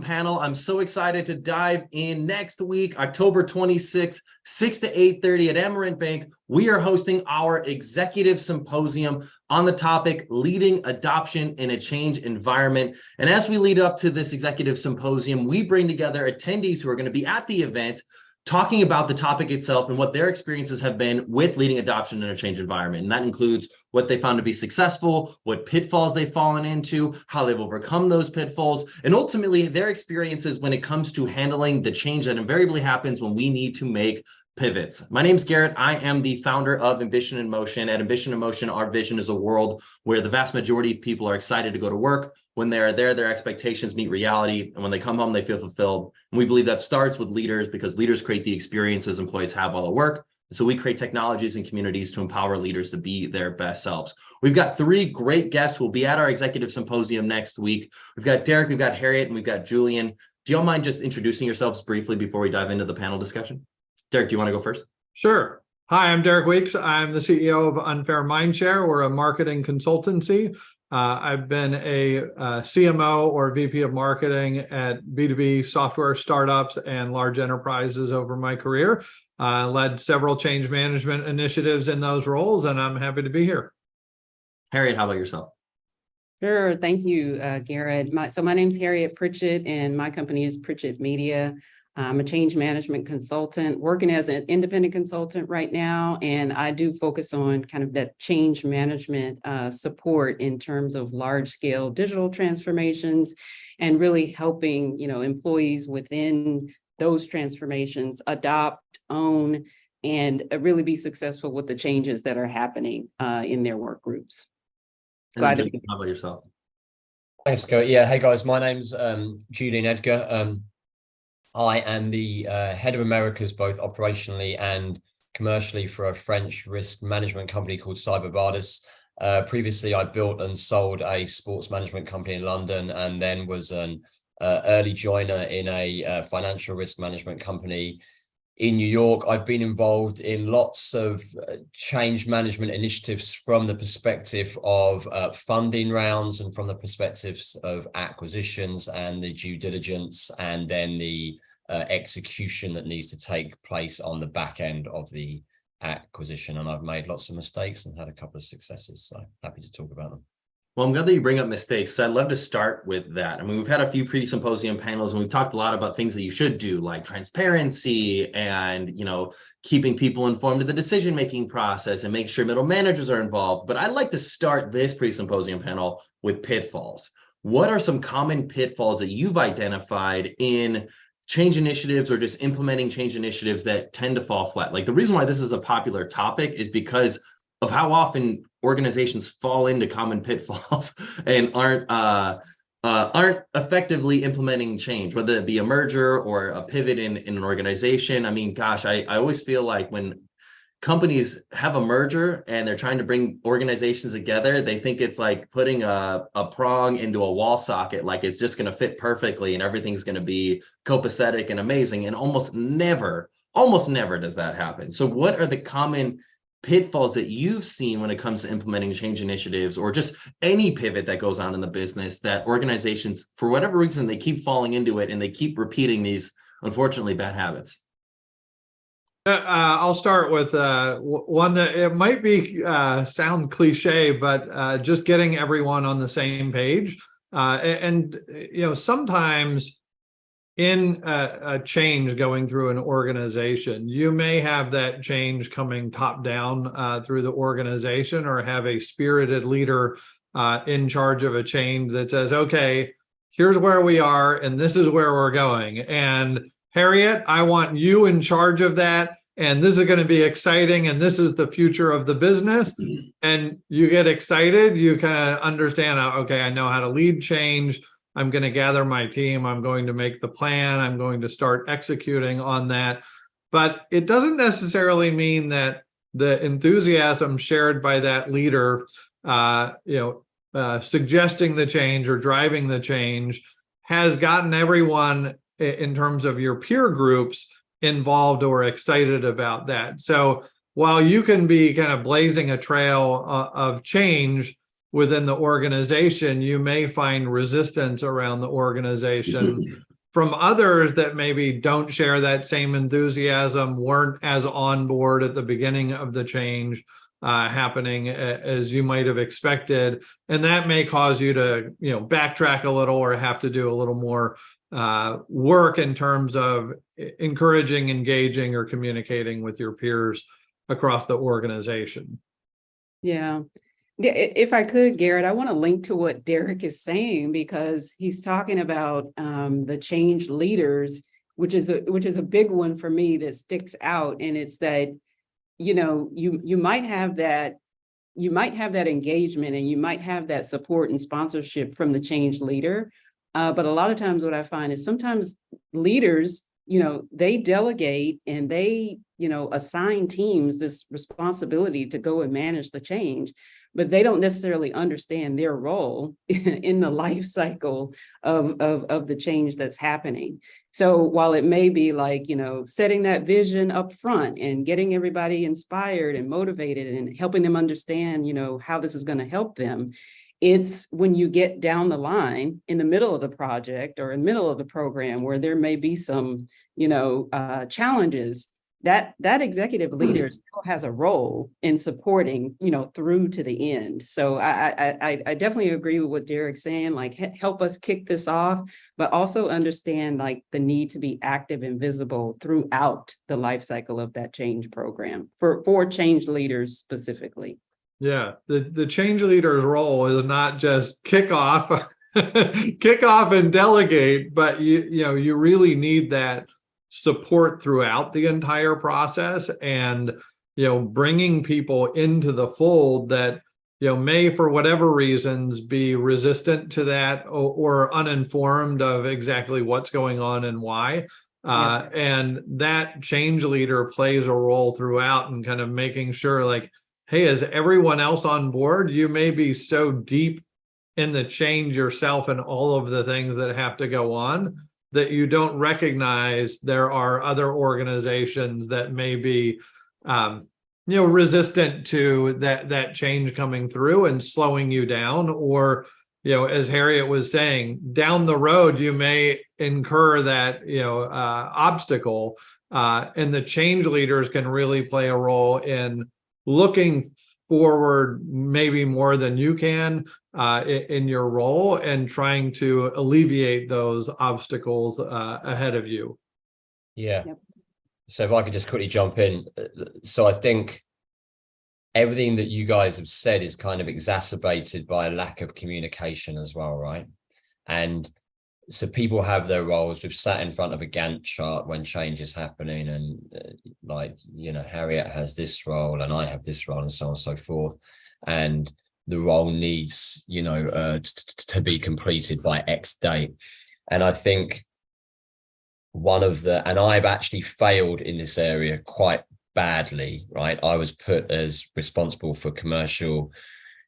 panel. I'm so excited to dive in next week, October 26th, 6 to 8:30 at Amarant Bank. We are hosting our Executive Symposium on the topic, leading adoption in a change environment. And as we lead up to this Executive Symposium, we bring together attendees who are going to be at the event talking about the topic itself and what their experiences have been with leading adoption in a change environment. And that includes what they found to be successful, what pitfalls they've fallen into, how they've overcome those pitfalls, and ultimately their experiences when it comes to handling the change that invariably happens when we need to make pivots. My name's Garrett. I am the founder of Ambition in Motion. At Ambition in Motion, our vision is a world where the vast majority of people are excited to go to work. When they are there, their expectations meet reality. And when they come home, they feel fulfilled. And we believe that starts with leaders, because leaders create the experiences employees have while at work. So we create technologies and communities to empower leaders to be their best selves. We've got three great guests who will be at our Executive Symposium next week. We've got Derek, we've got Harriet, and we've got Julian. Do y'all mind just introducing yourselves briefly before we dive into the panel discussion? Derek, do you want to go first? Sure. Hi, I'm Derek Weeks. I'm the CEO of Unfair Mindshare. We're a marketing consultancy. I've been a CMO or VP of marketing at B2B software startups and large enterprises over my career. Led several change management initiatives in those roles, and I'm happy to be here. Harriet, how about yourself? Sure. Thank you, Garrett. My name's Harriett Pritchett, and my company is Pritchett Media. I'm a change management consultant working as an independent consultant right now, and I do focus on kind of that change management support in terms of large-scale digital transformations and really helping, employees within those transformations adopt, own, and really be successful with the changes that are happening in their work groups. Glad to be here. How about yourself? Thanks, Garrett. Yeah, hey guys, my name's Julian Edgar. I am the head of Americas, both operationally and commercially, for a French risk management company called Cyberbardis. Previously, I built and sold a sports management company in London, and then was an early joiner in a financial risk management company in New York. I've been involved in lots of change management initiatives from the perspective of funding rounds and from the perspectives of acquisitions and the due diligence, and then the execution that needs to take place on the back end of the acquisition. And I've made lots of mistakes and had a couple of successes, so happy to talk about them. Well, I'm glad that you bring up mistakes. So I'd love to start with that. I mean, we've had a few pre-symposium panels, and we've talked a lot about things that you should do, like transparency and, keeping people informed of the decision-making process and make sure middle managers are involved. But I'd like to start this pre-symposium panel with pitfalls. What are some common pitfalls that you've identified in change initiatives or just implementing change initiatives that tend to fall flat? Like, the reason why this is a popular topic is because of how often organizations fall into common pitfalls and aren't effectively implementing change, whether it be a merger or a pivot in an organization. I mean, gosh, I always feel like when companies have a merger and they're trying to bring organizations together, they think it's like putting a prong into a wall socket, like it's just going to fit perfectly and everything's going to be copacetic and amazing. And almost never does that happen. So what are the common pitfalls that you've seen when it comes to implementing change initiatives or just any pivot that goes on in the business that organizations, for whatever reason, they keep falling into it and they keep repeating these unfortunately bad habits? I'll start with one that it might be sound cliche, but just getting everyone on the same page. Sometimes in a change going through an organization, you may have that change coming top down through the organization, or have a spirited leader in charge of a change that says, okay, here's where we are and this is where we're going. And Harriet, I want you in charge of that. And this is going to be exciting. And this is the future of the business. And you get excited. You kind of understand, okay, I know how to lead change. I'm going to gather my team. I'm going to make the plan. I'm going to start executing on that. But it doesn't necessarily mean that the enthusiasm shared by that leader, suggesting the change or driving the change, has gotten everyone in terms of your peer groups involved or excited about that. So while you can be kind of blazing a trail of change, within the organization, you may find resistance around the organization from others that maybe don't share that same enthusiasm, weren't as on board at the beginning of the change happening as you might have expected. And that may cause you to, backtrack a little or have to do a little more work in terms of encouraging, engaging, or communicating with your peers across the organization. Yeah. If I could, Garrett, I want to link to what Derek is saying, because he's talking about the change leaders, which is a big one for me that sticks out. And it's that, you might have that engagement, and you might have that support and sponsorship from the change leader. But a lot of times what I find is sometimes leaders, they delegate and they, assign teams this responsibility to go and manage the change, but they don't necessarily understand their role in the life cycle of the change that's happening. So while it may be like, setting that vision up front and getting everybody inspired and motivated and helping them understand, how this is going to help them, it's when you get down the line in the middle of the project or in the middle of the program where there may be some, challenges, that executive leader still has a role in supporting, through to the end. So I definitely agree with what Derek's saying, like help us kick this off, but also understand like the need to be active and visible throughout the life cycle of that change program for change leaders specifically. Yeah, the change leader's role is not just kick off and delegate, but you really need that support throughout the entire process, and bringing people into the fold that may, for whatever reasons, be resistant to that or uninformed of exactly what's going on and why. And that change leader plays a role throughout and kind of making sure, like, hey, is everyone else on board? You may be so deep in the change yourself and all of the things that have to go on that you don't recognize there are other organizations that may be, resistant to that change coming through and slowing you down. Or, as Harriett was saying, down the road, you may incur that, obstacle. And the change leaders can really play a role in looking forward, maybe more than you can in your role, and trying to alleviate those obstacles ahead of you. Yeah. Yep. So if I could just quickly jump in. So I think everything that you guys have said is kind of exacerbated by a lack of communication as well, right? And so people have their roles. We've sat in front of a Gantt chart when change is happening, and Harriett has this role and I have this role, and so on and so forth. And the role needs, to be completed by X date. And I think and I've actually failed in this area quite badly, right? I was put as responsible for commercial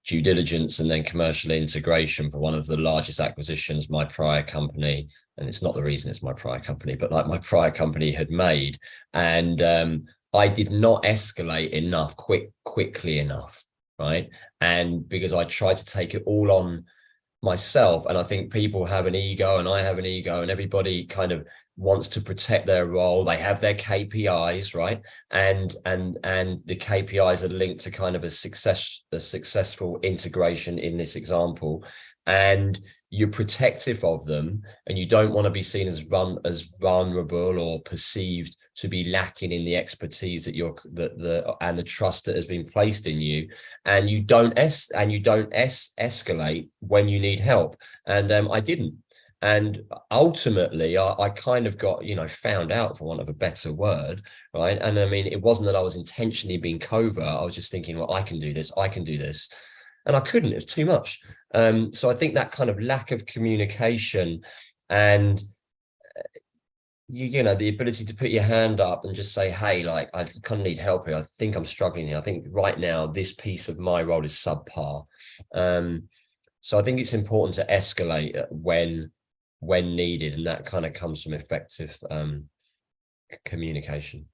due diligence and then commercial integration for one of the largest acquisitions my prior company, and it's not the reason it's my prior company, but like my prior company had made. And I did not escalate enough quickly enough, right? And because I tried to take it all on myself, and I think people have an ego and I have an ego, and everybody kind of wants to protect their role. They have their KPIs, right? And the KPIs are linked to kind of a successful integration in this example, and you're protective of them, and you don't want to be seen as vulnerable or perceived to be lacking in the expertise that and the trust that has been placed in you, and you don't escalate when you need help. And I didn't. And ultimately, I kind of got, found out, for want of a better word, right? And I mean, it wasn't that I was intentionally being covert. I was just thinking, well, I can do this. And I couldn't, it was too much. So I think that kind of lack of communication and, the ability to put your hand up and just say, hey, like, I kind of need help here. I think I'm struggling here. I think right now, this piece of my role is subpar. So I think it's important to escalate when needed. And that kind of comes from effective communication.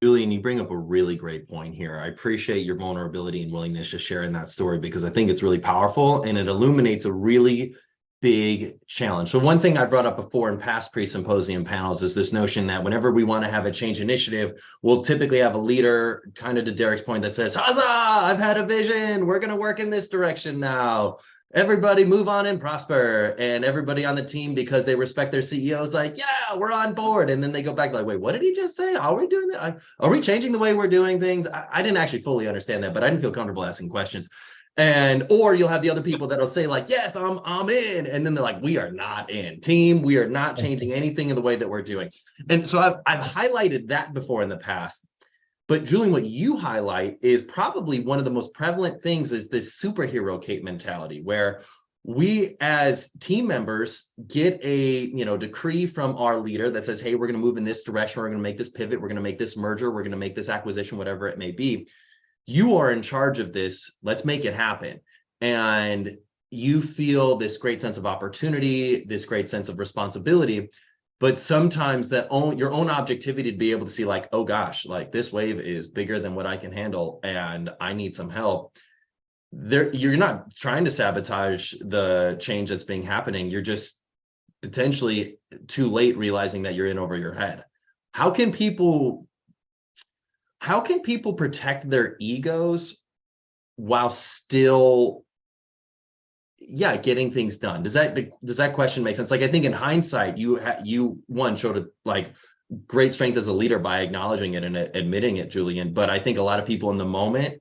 Julian, you bring up a really great point here. I appreciate your vulnerability and willingness to share in that story, because I think it's really powerful and it illuminates a really big challenge. So one thing I brought up before in past pre-symposium panels is this notion that whenever we want to have a change initiative, we'll typically have a leader, kind of to Derek's point, that says, huzzah, I've had a vision, we're going to work in this direction now. Everybody move on and prosper. And everybody on the team, because they respect their CEO, is like, yeah, we're on board. And then they go back like, wait, what did he just say? Are we doing that? Are we changing the way we're doing things? I didn't actually fully understand that, but I didn't feel comfortable asking questions. And or you'll have the other people that'll say like, yes, I'm in. And then they're like, we are not in. Team, we are not changing anything in the way that we're doing. And so I've highlighted that before in the past. But Julian, what you highlight is probably one of the most prevalent things, is this superhero cape mentality, where we as team members get a decree from our leader that says, hey, we're going to move in this direction, we're going to make this pivot, we're going to make this merger, we're going to make this acquisition, whatever it may be. You are in charge of this, let's make it happen. And you feel this great sense of opportunity, this great sense of responsibility. But sometimes your own objectivity to be able to see like, oh gosh, like this wave is bigger than what I can handle and I need some help. You're not trying to sabotage the change that's being happening. You're just potentially too late realizing that you're in over your head. How can people protect their egos while still getting things done? Does that question make sense? Like, I think in hindsight, you showed a like great strength as a leader by acknowledging it and admitting it, Julian. But I think a lot of people in the moment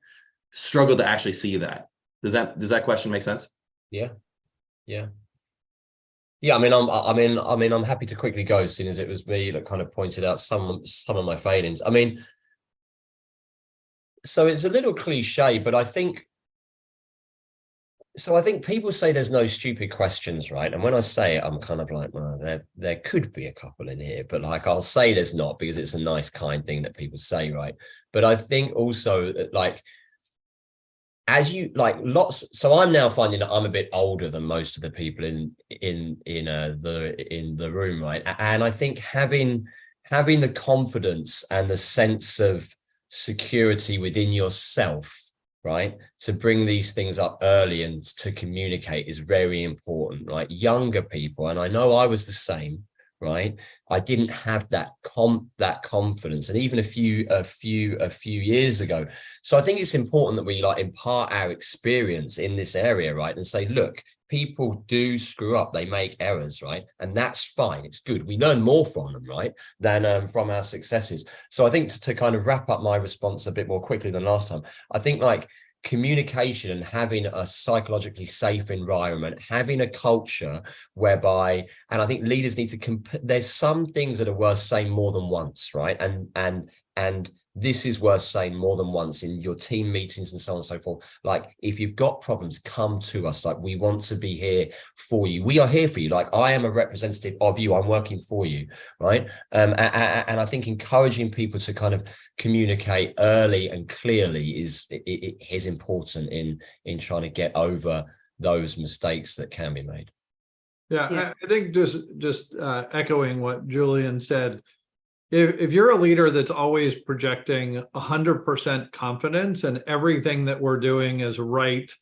struggle to actually see that. Does that question make sense? Yeah. I mean, I'm happy to quickly go, seeing as it was me that kind of pointed out some of my failings. I mean, so it's a little cliche, but I think people say there's no stupid questions, right? And when I say it, I'm kind of like, well, there could be a couple in here, but like I'll say there's not, because it's a nice, kind thing that people say, right? But I think also that like, as you like so I'm now finding that I'm a bit older than most of the people in the room, right? And I think having the confidence and the sense of security within yourself, right, to bring these things up early and to communicate is very important, right? Younger people, and I know I was the same, right? I didn't have that confidence, and even a few years ago. So I think it's important that we like impart our experience in this area, right? And say, look, people do screw up, they make errors, right? And that's fine, it's good. We learn more from them, right, than from our successes. So I think to kind of wrap up my response a bit more quickly than last time, I think like communication and having a psychologically safe environment, having a culture whereby, and I think leaders need to there's some things that are worth saying more than once, right? And this is worth saying more than once in your team meetings and so on and so forth. Like, if you've got problems, come to us. Like, we want to be here for you. We are here for you. Like, I am a representative of you. I'm working for you, right? And I think encouraging people to kind of communicate early and clearly is important in trying to get over those mistakes that can be made. Yeah. I think just echoing what Julian said, if you're a leader that's always projecting 100% confidence and everything that we're doing is right,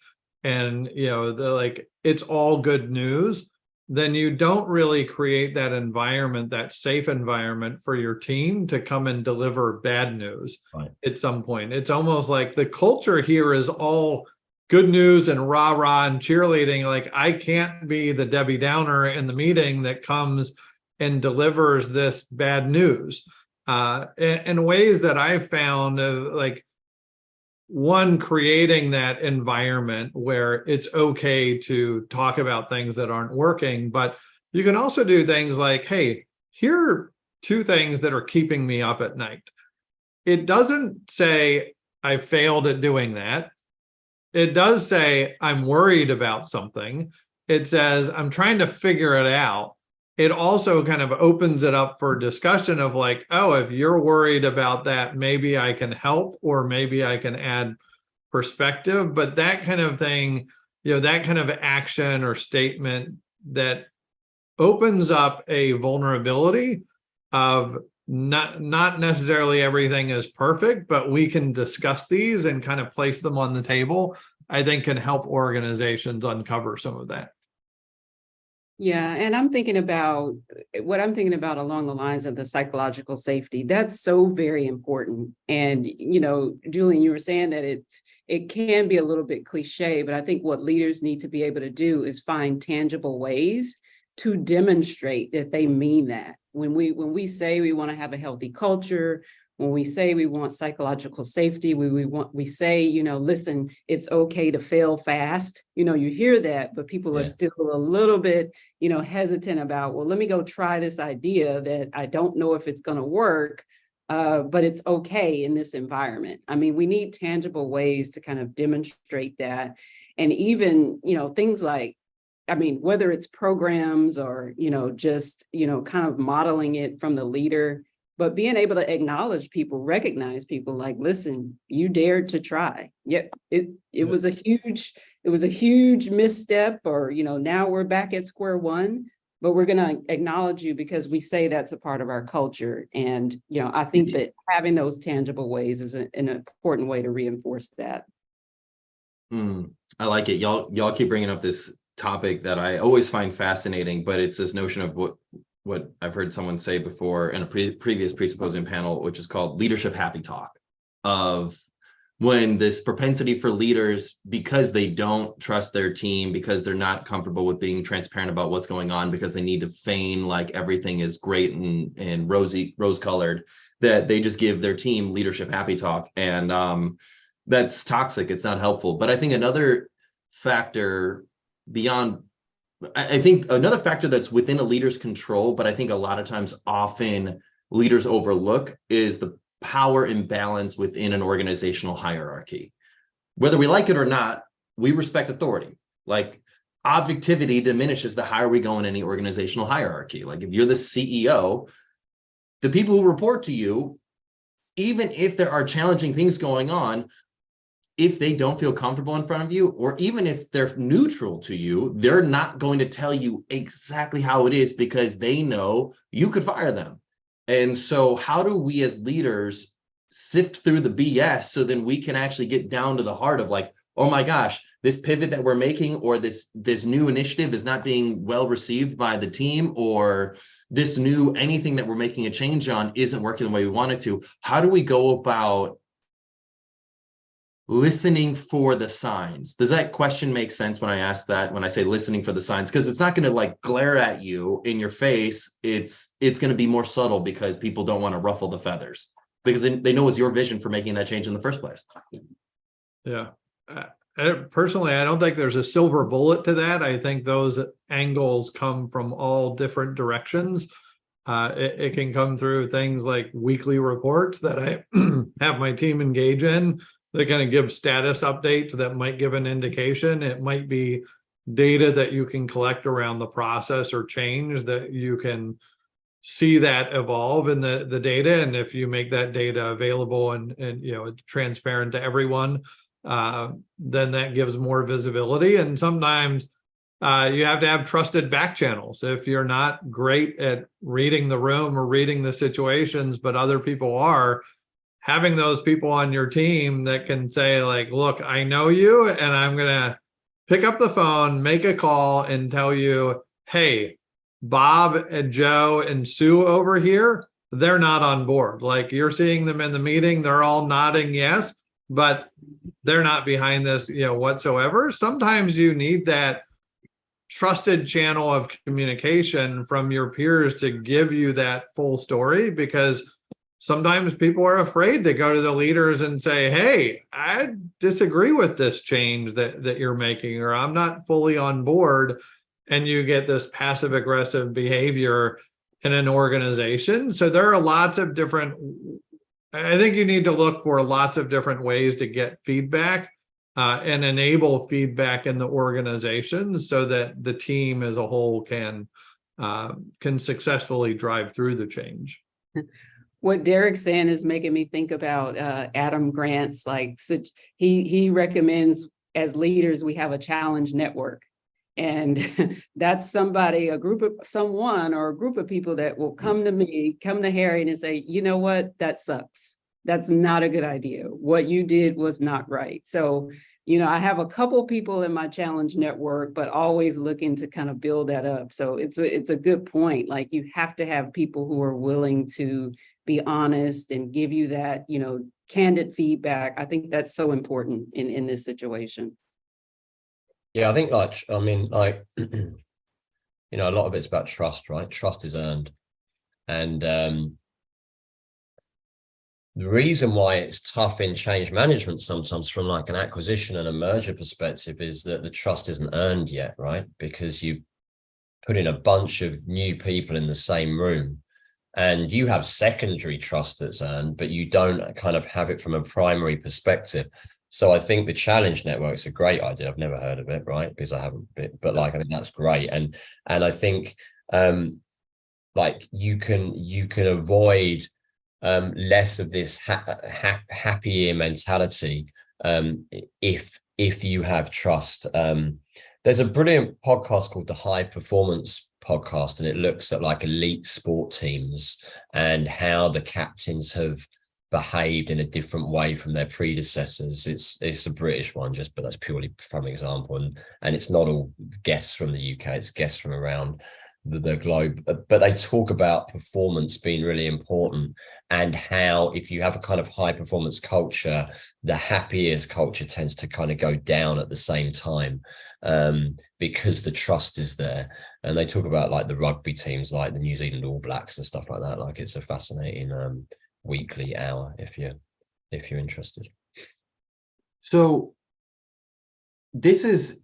and it's all good news, then you don't really create that environment, that safe environment for your team to come and deliver bad news at some point. It's almost like the culture here is all good news and rah-rah and cheerleading. Like, I can't be the Debbie Downer in the meeting that comes and delivers this bad news in ways that I've found creating that environment where it's okay to talk about things that aren't working, but you can also do things like, hey, here are 2 things that are keeping me up at night. It doesn't say I failed at doing that. It does say I'm worried about something. It says I'm trying to figure it out. It also kind of opens it up for discussion of like, oh, if you're worried about that, maybe I can help, or maybe I can add perspective. But that kind of thing, that kind of action or statement that opens up a vulnerability of not necessarily everything is perfect, but we can discuss these and kind of place them on the table, I think can help organizations uncover some of that. Yeah, and I'm thinking about along the lines of the psychological safety. That's so very important. And, Julian, you were saying that it can be a little bit cliche, but I think what leaders need to be able to do is find tangible ways to demonstrate that they mean that. When we say we want to have a healthy culture, when we say we want psychological safety, we say, listen, it's okay to fail fast. You hear that, but people are still a little bit, hesitant about, well, let me go try this idea that I don't know if it's going to work, but it's okay in this environment. I mean, we need tangible ways to kind of demonstrate that. And even, things like, whether it's programs or, just, kind of modeling it from the leader, but being able to acknowledge people, recognize people like, listen, you dared to try. Yet it was a huge misstep, or, now we're back at square one, but we're going to acknowledge you because we say that's a part of our culture. And, I think that having those tangible ways is an important way to reinforce that. I like it. Y'all keep bringing up this topic that I always find fascinating, but it's this notion of what I've heard someone say before in a previous pre-symposium panel, which is called leadership happy talk, of when this propensity for leaders, because they don't trust their team, because they're not comfortable with being transparent about what's going on, because they need to feign like everything is great and rose colored, that they just give their team leadership happy talk. And that's toxic. It's not helpful. But I think another factor another factor that's within a leader's control, but I think a lot of times often leaders overlook, is the power imbalance within an organizational hierarchy. Whether we like it or not, we respect authority. Like, objectivity diminishes the higher we go in any organizational hierarchy. Like, if you're the CEO, the people who report to you, even if there are challenging things going on, if they don't feel comfortable in front of you, or even if they're neutral to you, they're not going to tell you exactly how it is, because they know you could fire them. And so how do we as leaders sift through the BS so then we can actually get down to the heart of like, oh my gosh, this pivot that we're making, or this new initiative is not being well received by the team, or this new anything that we're making a change on isn't working the way we want it to. How do we go about listening for the signs? Does that question make sense when I ask that, when I say listening for the signs? Because it's not going to like glare at you in your face. It's going to be more subtle, because people don't want to ruffle the feathers, because they know it's your vision for making that change in the first place. Yeah. Personally, I don't think there's a silver bullet to that. I think those angles come from all different directions. It can come through things like weekly reports that I have my team engage in. They're going to give status updates that might give an indication. It might be data that you can collect around the process or change that you can see that evolve in the data. And if you make that data available and transparent to everyone, then that gives more visibility. And sometimes you have to have trusted back channels. If you're not great at reading the room or reading the situations, but other people are, having those people on your team that can say like, look, I know you, and I'm going to pick up the phone, make a call and tell you, hey, Bob and Joe and Sue over here, they're not on board. Like, you're seeing them in the meeting, they're all nodding yes, but they're not behind this, whatsoever. Sometimes you need that trusted channel of communication from your peers to give you that full story, because sometimes people are afraid to go to the leaders and say, hey, I disagree with this change that you're making, or I'm not fully on board. And you get this passive aggressive behavior in an organization. So there are lots of different, I think you need to look for lots of different ways to get feedback and enable feedback in the organization so that the team as a whole can successfully drive through the change. What Derek's saying is making me think about Adam Grant's, he recommends as leaders, we have a challenge network. And that's somebody, someone or a group of people that will come to me, come to Harriet and say, you know what, that sucks. That's not a good idea. What you did was not right. So, I have a couple people in my challenge network, but always looking to kind of build that up. So it's a good point. Like, you have to have people who are willing to be honest and give you that, candid feedback. I think that's so important in this situation. Yeah, I think a lot of it's about trust, right? Trust is earned. And the reason why it's tough in change management sometimes from like an acquisition and a merger perspective is that the trust isn't earned yet, right? Because you put in a bunch of new people in the same room and you have secondary trust that's earned, but you don't kind of have it from a primary perspective. So I think the challenge network's a great idea. I've never heard of it, right? Because I haven't been, but I think that's great. And I think you can avoid less of this happy ear mentality if you have trust. There's a brilliant podcast called the High Performance Podcast, and it looks at like elite sport teams and how the captains have behaved in a different way from their predecessors. It's a British one, but that's purely from example, and it's not all guests from the UK, it's guests from around the globe, but they talk about performance being really important and how if you have a kind of high performance culture, the happiest culture tends to kind of go down at the same time because the trust is there. And they talk about like the rugby teams like the New Zealand All Blacks and stuff like that. Like, it's a fascinating weekly hour if you're interested. So this is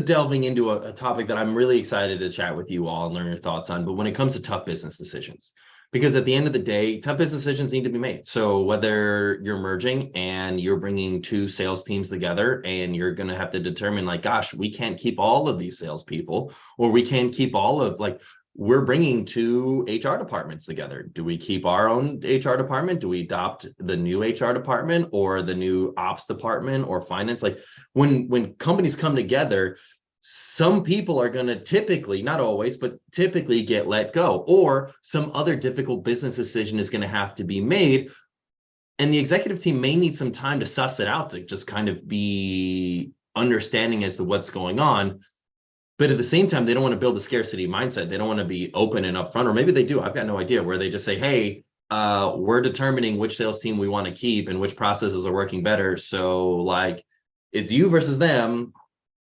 delving into a topic that I'm really excited to chat with you all and learn your thoughts on. But when it comes to tough business decisions, because at the end of the day, tough business decisions need to be made. So whether you're merging and you're bringing two sales teams together and you're going to have to determine like, gosh, we can't keep all of these salespeople, or we can't keep all of we're bringing two HR departments together. Do we keep our own HR department? Do we adopt the new HR department or the new ops department or finance? Like when companies come together, some people are going to typically, not always, but typically get let go, or some other difficult business decision is going to have to be made. And the executive team may need some time to suss it out, to just kind of be understanding as to what's going on. But at the same time, they don't want to build a scarcity mindset. They don't want to be open and upfront, or maybe they do. I've got no idea, where they just say, hey, we're determining which sales team we want to keep and which processes are working better. So it's you versus them.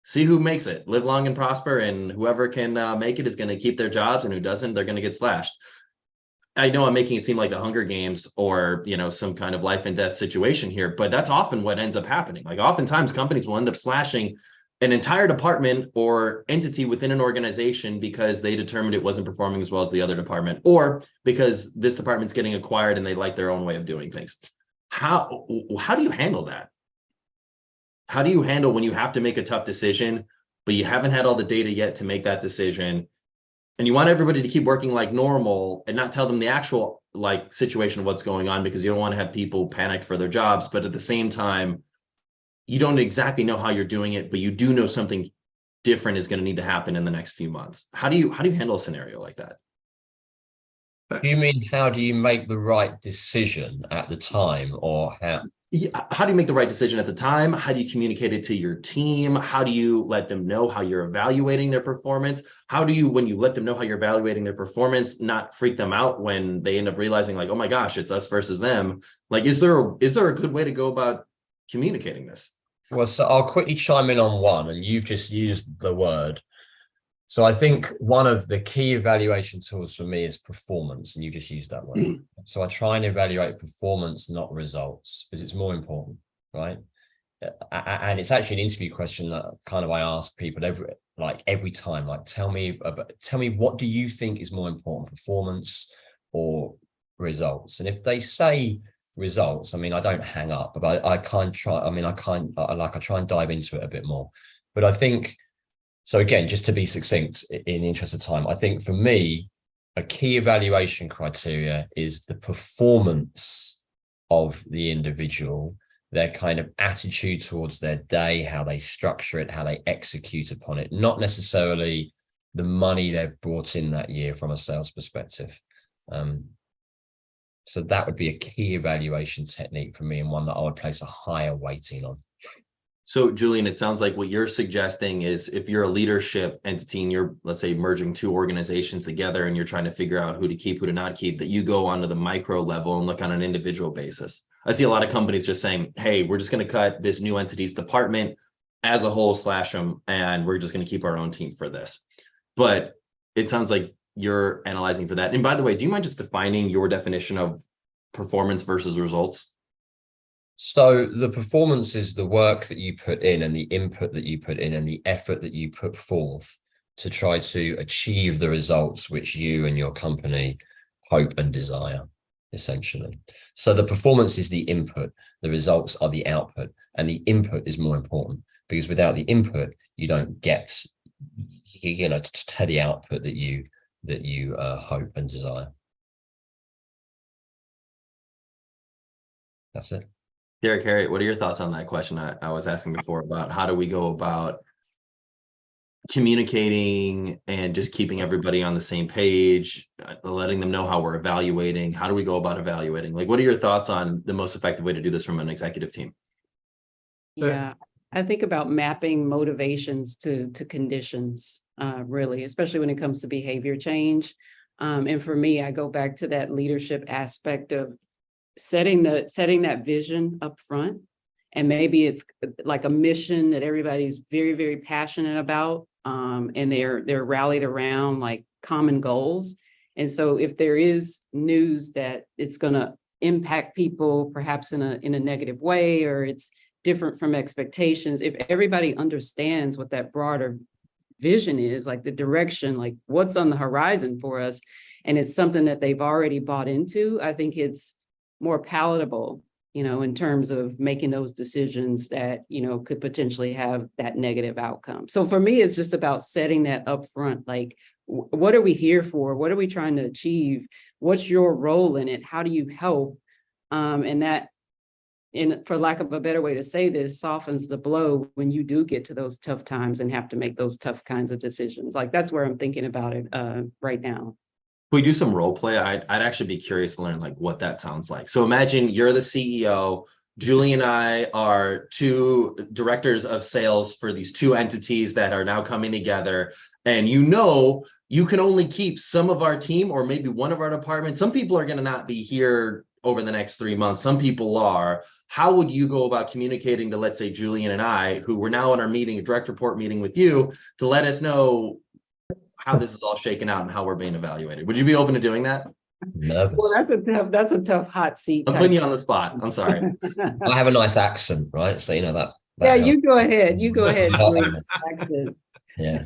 See who makes it. Live long and prosper. And whoever can make it is going to keep their jobs, and who doesn't, they're going to get slashed. I know I'm making it seem like the Hunger Games or, some kind of life and death situation here, but that's often what ends up happening. Like, oftentimes companies will end up slashing an entire department or entity within an organization because they determined it wasn't performing as well as the other department, or because this department's getting acquired and they like their own way of doing things. How do you handle that? How do you handle when you have to make a tough decision, but you haven't had all the data yet to make that decision, and you want everybody to keep working like normal and not tell them the actual situation of what's going on, because you don't want to have people panicked for their jobs, but at the same time, you don't exactly know how you're doing it, but you do know something different is going to need to happen in the next few months. How do you handle a scenario like that? You mean, how do you make the right decision at the time, or how? How do you make the right decision at the time? How do you communicate it to your team? How do you let them know how you're evaluating their performance? How do you, when you let them know how you're evaluating their performance, not freak them out when they end up realizing oh my gosh, it's us versus them? Is there a good way to go about communicating this? Well, so I'll quickly chime in on one, and you've just used the word. So I think one of the key evaluation tools for me is performance, and you just used that word. So I try and evaluate performance, not results, because it's more important, right? And it's actually an interview question that kind of I ask people every time, tell me what do you think is more important, performance or results? And if they say results, I don't hang up, but I try and dive into it a bit more. But I think, so again, just to be succinct in the interest of time, I think for me, a key evaluation criteria is the performance of the individual, their kind of attitude towards their day, how they structure it, how they execute upon it, not necessarily the money they've brought in that year from a sales perspective. So that would be a key evaluation technique for me, and one that I would place a higher weighting on. So Julian, it sounds like what you're suggesting is if you're a leadership entity and you're, let's say, merging two organizations together and you're trying to figure out who to keep, who to not keep, that you go onto the micro level and look on an individual basis. I see a lot of companies just saying, hey, we're just going to cut this new entity's department as a whole, slash them, and we're just going to keep our own team for this. But it sounds like you're analyzing for that. And by the way, do you mind just defining your definition of performance versus results? So the performance is the work that you put in and the input that you put in and the effort that you put forth to try to achieve the results which you and your company hope and desire, essentially. So the performance is the input, the results are the output, and the input is more important, because without the input, you don't get, to the output that you hope and desire. That's it. Derek, Harriet, what are your thoughts on that question I was asking before about how do we go about communicating and just keeping everybody on the same page, letting them know how we're evaluating? How do we go about evaluating? Like, what are your thoughts on the most effective way to do this from an executive team? Yeah, I think about mapping motivations to conditions, really, especially when it comes to behavior change. And for me, I go back to that leadership aspect of setting that vision up front. And maybe it's like a mission that everybody's very, very passionate about. And they're rallied around like common goals. And so if there is news that it's going to impact people perhaps in a negative way, or it's different from expectations, if everybody understands what that broader vision is, like the direction, like what's on the horizon for us, and it's something that they've already bought into, I think it's more palatable, in terms of making those decisions that, could potentially have that negative outcome. So for me, it's just about setting that up front, like, what are we here for? What are we trying to achieve? What's your role in it? How do you help? And that, for lack of a better way to say this, softens the blow when you do get to those tough times and have to make those tough kinds of decisions. Like, that's where I'm thinking about it right now. We do some role play. I'd actually be curious to learn like what that sounds like. So imagine you're the CEO. Julie and I are two directors of sales for these two entities that are now coming together. And you can only keep some of our team or maybe one of our departments. Some people are going to not be here over the next 3 months. Some people are. How would you go about communicating to, let's say, Julian and I, who we're now in our meeting, a direct report meeting with you, to let us know how this is all shaken out and how we're being evaluated? Would you be open to doing that? Nervous. Well, that's a tough hot seat. I'm putting you on the spot. I'm sorry. I have a nice accent, right? So that Yeah, helps. you go ahead. You go ahead. Accent. Yeah.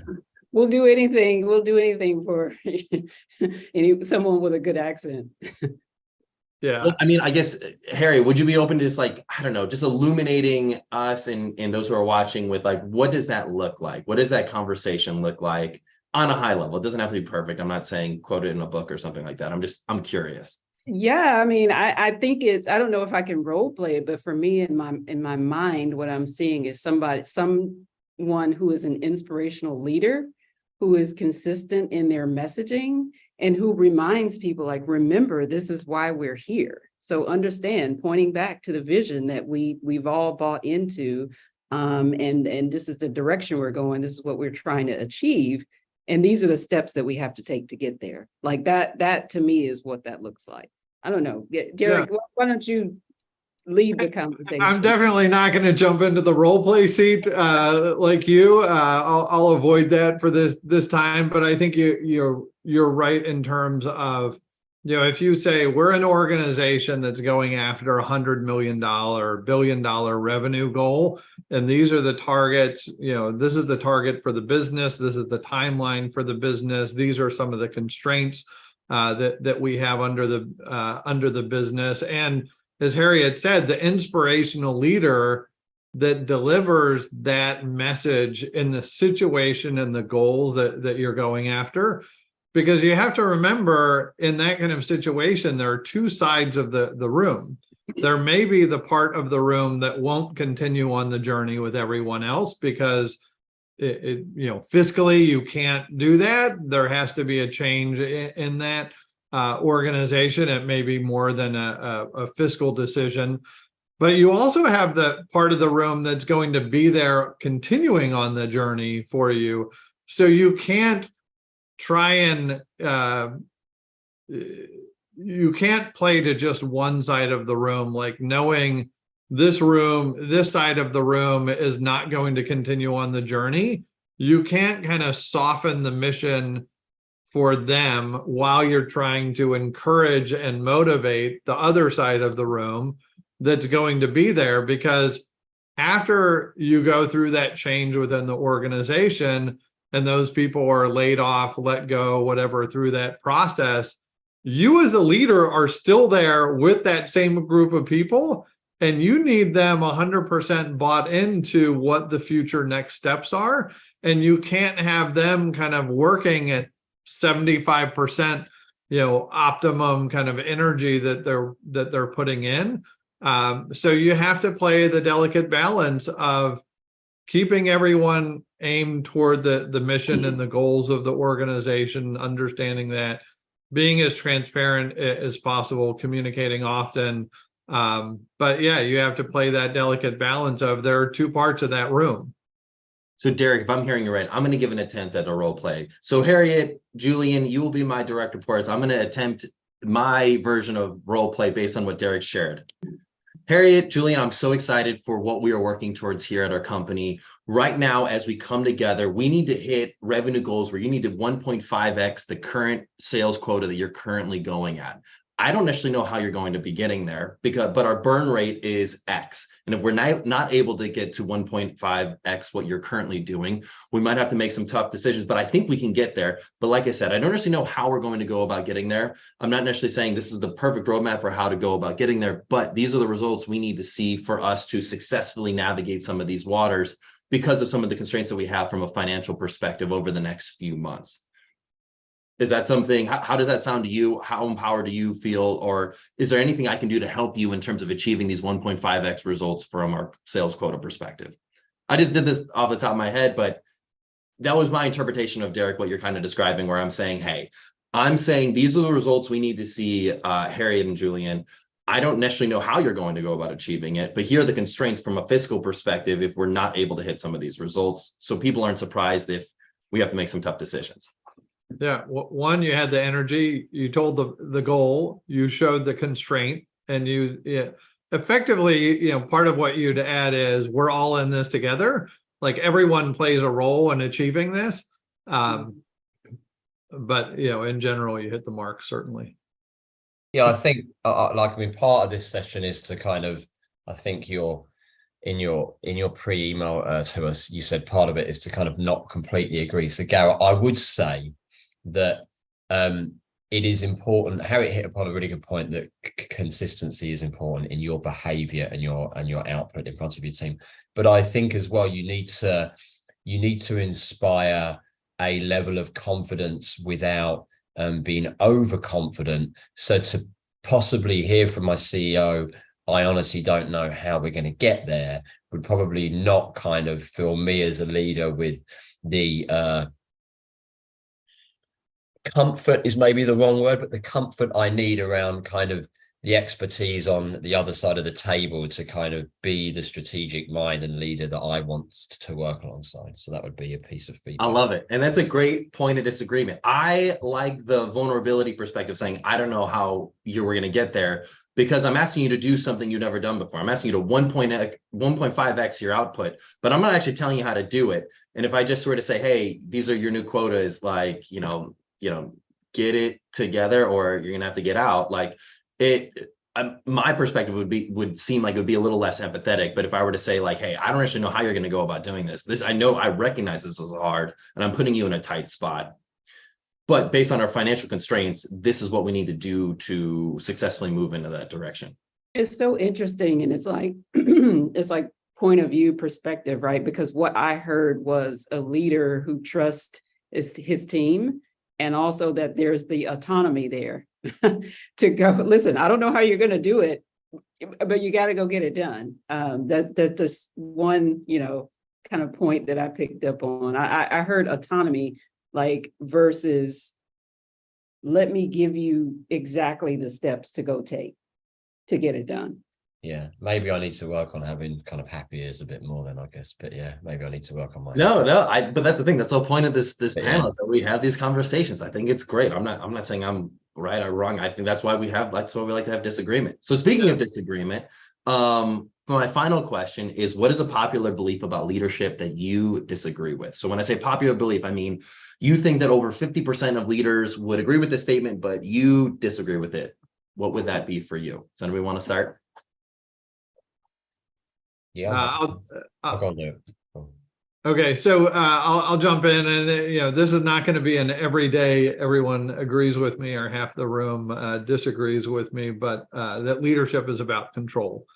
We'll do anything. We'll do anything for someone with a good accent. Yeah. Well, I mean, I guess, Harry, would you be open to just like, I don't know, just illuminating us and those who are watching with like, what does that look like? What does that conversation look like on a high level? It doesn't have to be perfect. I'm not saying quote it in a book or something like that. I'm curious. Yeah, I mean, I think I don't know if I can role play it, but for me in my mind, what I'm seeing is someone who is an inspirational leader, who is consistent in their messaging, and who reminds people, like, remember, this is why we're here. So understand, pointing back to the vision that we've all bought into, and this is the direction we're going. This is what we're trying to achieve. And these are the steps that we have to take to get there. Like that to me is what that looks like. I don't know. Derek, why don't you lead the conversation? I'm definitely not going to jump into the role play seat like you. I'll avoid that for this time. But I think you're right in terms of, if you say we're an organization that's going after $100 million, $1 billion revenue goal, and these are the targets, this is the target for the business. This is the timeline for the business. These are some of the constraints that we have under the business. And as Harriett said, the inspirational leader that delivers that message in the situation and the goals that you're going after. Because you have to remember, in that kind of situation, there are two sides of the room. there may be the part of the room that won't continue on the journey with everyone else because fiscally you can't do that. There has to be a change in that organization. It may be more than a fiscal decision. But you also have the part of the room that's going to be there continuing on the journey for you. So you can't try and you can't play to just one side of the room, like knowing this side of the room is not going to continue on the journey. You can't kind of soften the mission for them while you're trying to encourage and motivate the other side of the room that's going to be there, because after you go through that change within the organization and those people are laid off, let go, whatever, through that process, you as a leader are still there with that same group of people, and you need them 100% bought into what the future next steps are. And you can't have them kind of working at 75%, optimum kind of energy that they're putting in. So you have to play the delicate balance of keeping everyone aimed toward the mission and the goals of the organization, understanding that, being as transparent as possible, communicating often. But yeah, you have to play that delicate balance of there are two parts of that room. So Derek, if I'm hearing you right, I'm going to give an attempt at a role play. So Harriett, Julian, you will be my direct reports. I'm going to attempt my version of role play based on what Derek shared. Harriett, Julian, I'm so excited for what we are working towards here at our company. Right now, as we come together, we need to hit revenue goals where you need to 1.5x the current sales quota that you're currently going at. I don't necessarily know how you're going to be getting there, but our burn rate is X. And if we're not able to get to 1.5x what you're currently doing, we might have to make some tough decisions, but I think we can get there. But like I said, I don't necessarily know how we're going to go about getting there. I'm not necessarily saying this is the perfect roadmap for how to go about getting there, but these are the results we need to see for us to successfully navigate some of these waters because of some of the constraints that we have from a financial perspective over the next few months. Is that something, how does that sound to you? How empowered do you feel? Or is there anything I can do to help you in terms of achieving these 1.5x results from our sales quota perspective? I just did this off the top of my head, but that was my interpretation of Derek, what you're kind of describing, where I'm saying, hey, I'm saying these are the results we need to see, Harriett and Julian. I don't necessarily know how you're going to go about achieving it, but here are the constraints from a fiscal perspective if we're not able to hit some of these results. So people aren't surprised if we have to make some tough decisions. Yeah, one, you had the energy, you told the goal, you showed the constraint, and you effectively, part of what you'd add is we're all in this together. Like everyone plays a role in achieving this. But in general, you hit the mark, certainly. Yeah, I think part of this session is to kind of, I think in your pre-email to us, you said part of it is to kind of not completely agree. So Garrett, I would say that it is important. Harriett hit upon a really good point that consistency is important in your behavior and your output in front of your team. But I think as well, you need to inspire a level of confidence without being overconfident. So to possibly hear from my CEO, I honestly don't know how we're going to get there, would probably not kind of fill me as a leader with the comfort is maybe the wrong word, but the comfort I need around kind of the expertise on the other side of the table to kind of be the strategic mind and leader that I want to work alongside. So that would be a piece of feedback. I love it. And that's a great point of disagreement. I like the vulnerability perspective, saying, I don't know how you were going to get there, because I'm asking you to do something you've never done before. I'm asking you to 1.5x your output, but I'm not actually telling you how to do it. And if I just sort of say, hey, these are your new quotas, like, get it together or you're going to have to get out, like my perspective would seem like it would be a little less empathetic. But if I were to say like, hey, I don't actually know how you're going to go about doing this. I recognize this is hard and I'm putting you in a tight spot. But based on our financial constraints, this is what we need to do to successfully move into that direction. It's so interesting. And it's like, it's like point of view perspective, right? Because what I heard was a leader who trusts his team, and also that there's the autonomy there to go, listen, I don't know how you're going to do it, but you got to go get it done. That's just one, kind of point that I picked up on. I heard autonomy, like, versus let me give you exactly the steps to go take to get it done. Yeah, maybe I need to work on having kind of happy ears a bit more then, I guess. But yeah, maybe I need to work on my but that's the thing. That's the whole point of this panel, is that we have these conversations. I think it's great. I'm not saying I'm right or wrong. I think that's why we like to have disagreement. So speaking of disagreement, my final question is, what is a popular belief about leadership that you disagree with? So when I say popular belief, I mean, you think that over 50% of leaders would agree with this statement, but you disagree with it. What would that be for you? Does anybody want to start? Yeah, I'll go there. Okay, so I'll jump in, and this is not going to be an everyday everyone agrees with me or half the room disagrees with me, but that leadership is about control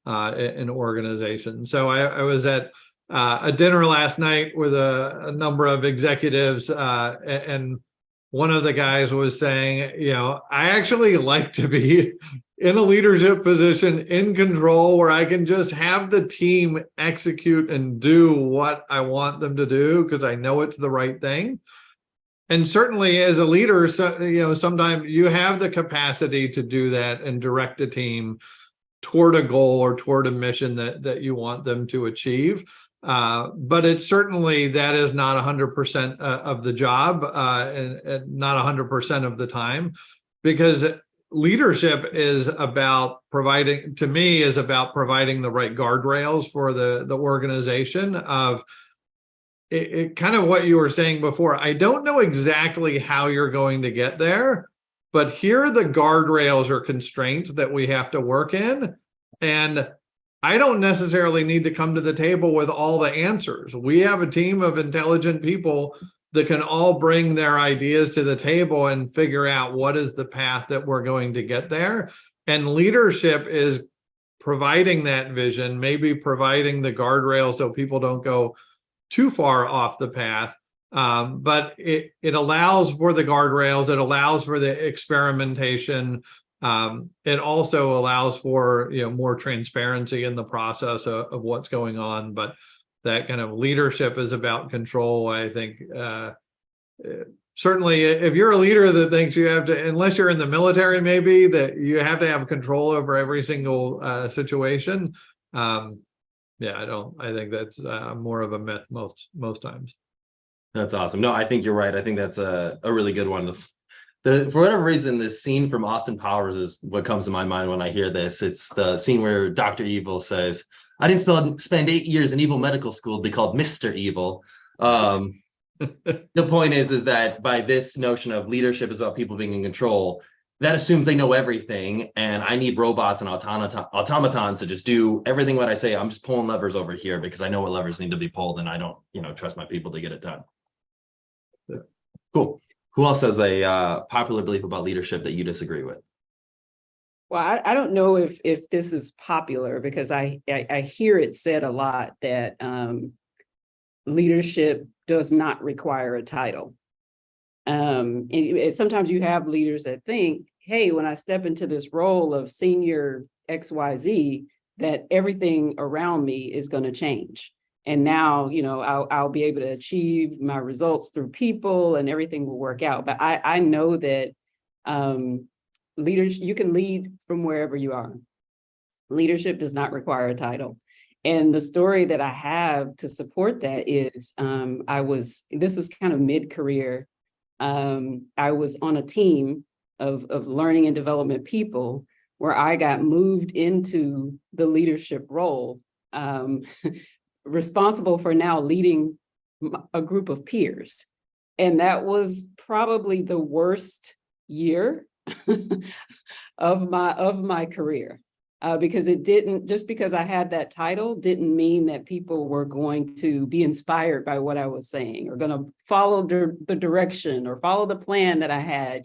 in organization. So I was at a dinner last night with a number of executives, and one of the guys was saying, I actually like to be in a leadership position, in control, where I can just have the team execute and do what I want them to do because I know it's the right thing. And certainly as a leader, sometimes you have the capacity to do that and direct a team toward a goal or toward a mission that you want them to achieve. But it's certainly, that is not 100% of the job, and not 100% of the time, because leadership is about providing the right guardrails for the organization of it kind of what you were saying before. I don't know exactly how you're going to get there, but here are the guardrails or constraints that we have to work in. And I don't necessarily need to come to the table with all the answers. We have a team of intelligent people that can all bring their ideas to the table and figure out what is the path that we're going to get there. And leadership is providing that vision, maybe providing the guardrails so people don't go too far off the path. But it allows for the guardrails, it allows for the experimentation. It also allows for more transparency in the process of what's going on. But that kind of leadership is about control. I think certainly if you're a leader that thinks you have to, unless you're in the military, maybe that you have to have control over every single situation. I think that's more of a myth most times. That's awesome. No, I think you're right. I think that's a really good one. For whatever reason, this scene from Austin Powers is what comes to my mind when I hear this. It's the scene where Dr. Evil says, I didn't spend 8 years in evil medical school to be called Mr. Evil. The point is that by this notion of leadership is about people being in control, that assumes they know everything, and I need robots and automatons to just do everything what I say. I'm just pulling levers over here because I know what levers need to be pulled, and I don't, trust my people to get it done. Cool. Who else has a popular belief about leadership that you disagree with? Well, I don't know if this is popular, because I hear it said a lot that leadership does not require a title. And sometimes you have leaders that think, hey, when I step into this role of senior XYZ, that everything around me is going to change. And now, I'll be able to achieve my results through people and everything will work out. But I know that leaders, you can lead from wherever you are. Leadership does not require a title. And the story that I have to support that is this was kind of mid-career. I was on a team of learning and development people where I got moved into the leadership role, responsible for now leading a group of peers. And that was probably the worst year of my career, because it didn't, just because I had that title didn't mean that people were going to be inspired by what I was saying, or going to follow the direction or follow the plan that I had,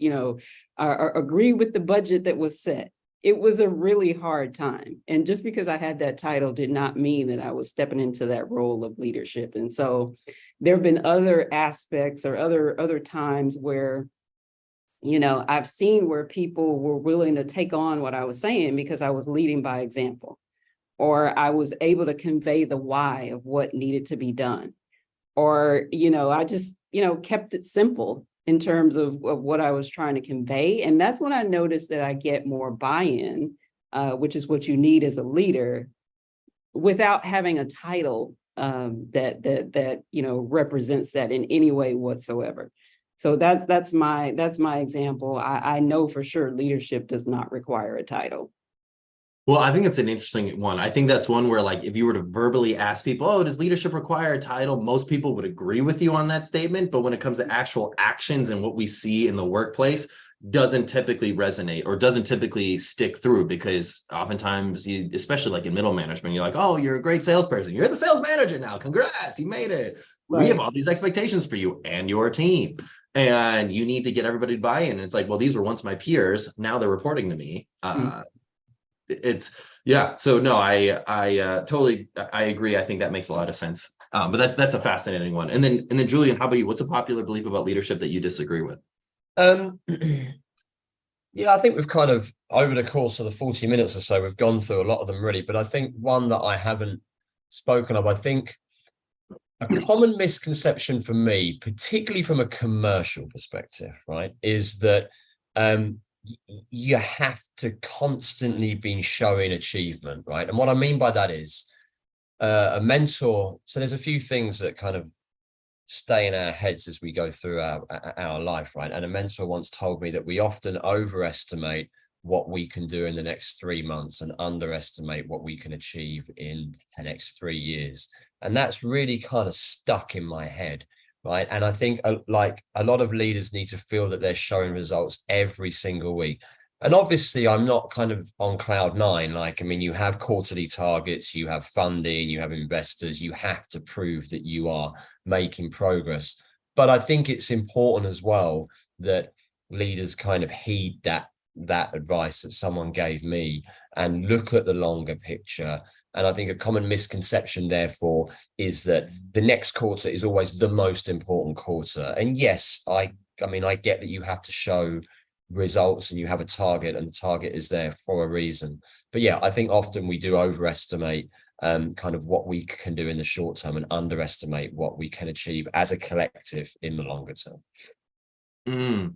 or agree with the budget that was set. It was a really hard time. And just because I had that title did not mean that I was stepping into that role of leadership. And so there have been other aspects or other times where I've seen where people were willing to take on what I was saying because I was leading by example, or I was able to convey the why of what needed to be done. Or, I just, kept it simple in terms of what I was trying to convey. And that's when I noticed that I get more buy-in, which is what you need as a leader, without having a title that represents that in any way whatsoever. So that's my example. I know for sure leadership does not require a title. Well, I think it's an interesting one. I think that's one where, like, if you were to verbally ask people, oh, does leadership require a title? Most people would agree with you on that statement. But when it comes to actual actions and what we see in the workplace, doesn't typically resonate or doesn't typically stick through, because oftentimes you, especially like in middle management, you're like, oh, you're a great salesperson. You're the sales manager now. Congrats, you made it. Right. We have all these expectations for you and your team. And you need to get everybody to buy in. And it's like, well, these were once my peers. Now they're reporting to me. So no, I totally agree. I think that makes a lot of sense. But that's a fascinating one. And then Julian, how about you? What's a popular belief about leadership that you disagree with? Yeah, I think we've kind of, over the course of the 40 minutes or so, we've gone through a lot of them really, but I think one that I haven't spoken of, I think a common misconception for me, particularly from a commercial perspective, right, is that you have to constantly be showing achievement, right? And what I mean by that is a mentor. So there's a few things that kind of stay in our heads as we go through our life, right? And a mentor once told me that we often overestimate what we can do in the next 3 months and underestimate what we can achieve in the next 3 years. And that's really kind of stuck in my head. Right. And I think like a lot of leaders need to feel that they're showing results every single week. And obviously, I'm not kind of on cloud nine. Like, I mean, you have quarterly targets, you have funding, you have investors, you have to prove that you are making progress. But I think it's important as well that leaders kind of heed that advice that someone gave me and look at the longer picture. And I think a common misconception, therefore, is that the next quarter is always the most important quarter. And yes, I mean, I get that you have to show results and you have a target, and the target is there for a reason. But yeah, I think often we do overestimate kind of what we can do in the short term and underestimate what we can achieve as a collective in the longer term.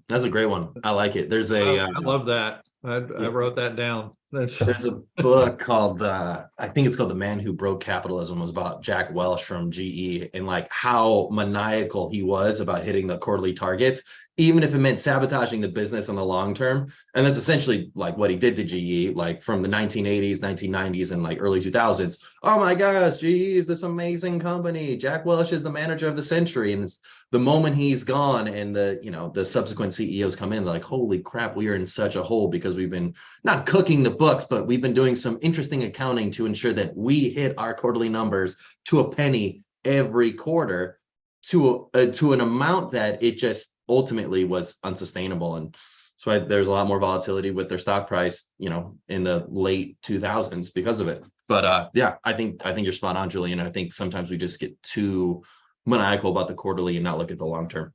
That's a great one. I like it. There's I love that. I wrote that down. There's a book called I think it's called The Man Who Broke Capitalism. It was about Jack Welch from GE and like how maniacal he was about hitting the quarterly targets, even if it meant sabotaging the business in the long term. And that's essentially like what he did to GE, like from the 1980s, 1990s, and like early 2000s. Oh my gosh, GE is this amazing company. Jack Welch is the manager of the century. And it's the moment he's gone and the subsequent CEOs come in, they're like, holy crap, we are in such a hole because we've been not cooking the books, but we've been doing some interesting accounting to ensure that we hit our quarterly numbers to a penny every quarter to an amount that it just ultimately was unsustainable. And that's why there's a lot more volatility with their stock price, in the late 2000s because of it. But yeah, I think you're spot on, Julian. I think sometimes we just get too maniacal about the quarterly and not look at the long term.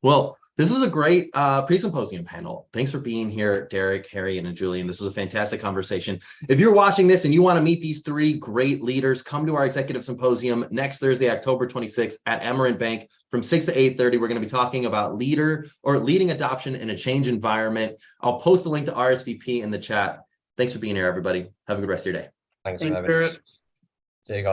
Well, this is a great pre-symposium panel. Thanks for being here, Derek, Harry, and Julian. This was a fantastic conversation. If you're watching this and you want to meet these three great leaders, come to our Executive Symposium next Thursday, October 26th at Emerald Bank from 6 to 8:30. We're going to be talking about leading adoption in a change environment. I'll post the link to RSVP in the chat. Thanks for being here, everybody. Have a good rest of your day. Thanks for having us. See you guys.